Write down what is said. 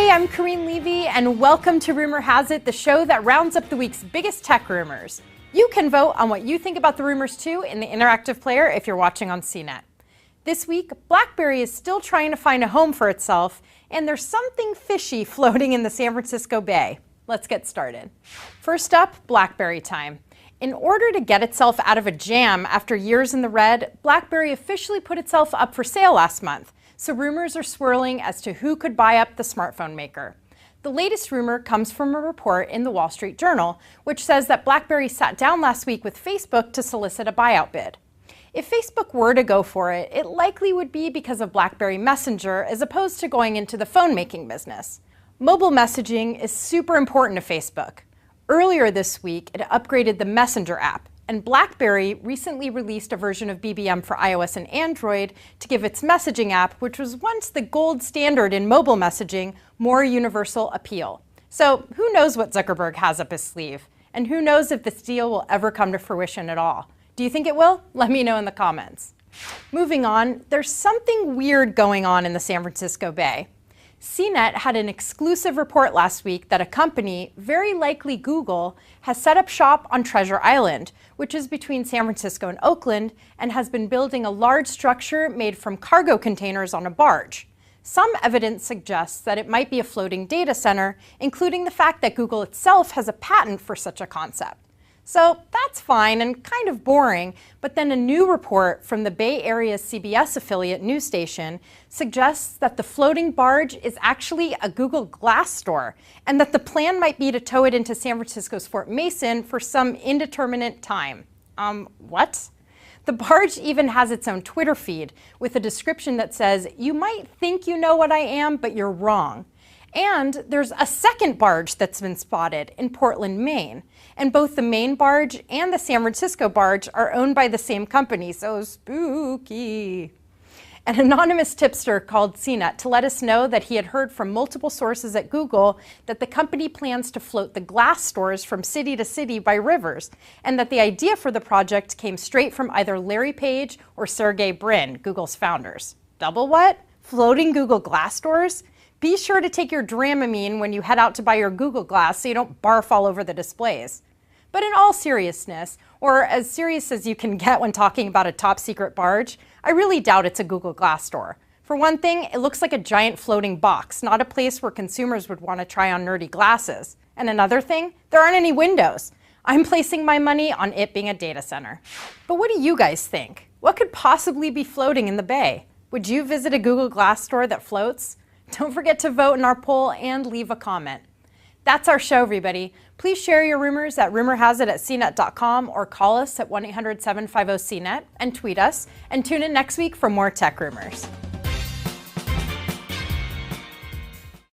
Hey, I'm Karine Levy, and welcome to Rumor Has It, the show that rounds up the week's biggest tech rumors. You can vote on what you think about the rumors too in the interactive player if you're watching on CNET. This week, BlackBerry is still trying to find a home for itself, and there's something fishy floating in the San Francisco Bay. Let's get started. First up, BlackBerry time. In order to get itself out of a jam after years in the red, BlackBerry officially put itself up for sale last month. So rumors are swirling as to who could buy up the smartphone maker. The latest rumor comes from a report in the Wall Street Journal, which says that BlackBerry sat down last week with Facebook to solicit a buyout bid. If Facebook were to go for it, it likely would be because of BlackBerry Messenger as opposed to going into the phone-making business. Mobile messaging is super important to Facebook. Earlier this week, it upgraded the Messenger app, and BlackBerry recently released a version of BBM for iOS and Android to give its messaging app, which was once the gold standard in mobile messaging, more universal appeal. So who knows what Zuckerberg has up his sleeve? And who knows if this deal will ever come to fruition at all? Do you think it will? Let me know in the comments. Moving on, there's something weird going on in the San Francisco Bay. CNET had an exclusive report last week that a company, very likely Google, has set up shop on Treasure Island, which is between San Francisco and Oakland, and has been building a large structure made from cargo containers on a barge. Some evidence suggests that it might be a floating data center, including the fact that Google itself has a patent for such a concept. So that's fine and kind of boring, but then a new report from the Bay Area's CBS affiliate news station suggests that the floating barge is actually a Google Glass store, and that the plan might be to tow it into San Francisco's Fort Mason for some indeterminate time. What? The barge even has its own Twitter feed with a description that says, "You might think you know what I am, but you're wrong." And there's a second barge that's been spotted in Portland, Maine. And both the Maine barge and the San Francisco barge are owned by the same company, so spooky. An anonymous tipster called CNET to let us know that he had heard from multiple sources at Google that the company plans to float the glass stores from city to city by rivers, and that the idea for the project came straight from either Larry Page or Sergey Brin, Google's founders. Double what? Floating Google Glass stores? Be sure to take your Dramamine when you head out to buy your Google Glass so you don't barf all over the displays. But in all seriousness, or as serious as you can get when talking about a top secret barge, I really doubt it's a Google Glass store. For one thing, it looks like a giant floating box, not a place where consumers would want to try on nerdy glasses. And another thing, there aren't any windows. I'm placing my money on it being a data center. But what do you guys think? What could possibly be floating in the Bay? Would you visit a Google Glass store that floats? Don't forget to vote in our poll and leave a comment. That's our show, everybody. Please share your rumors at rumorhasit@cnet.com or call us at 1-800-750-CNET and tweet us, and tune in next week for more tech rumors.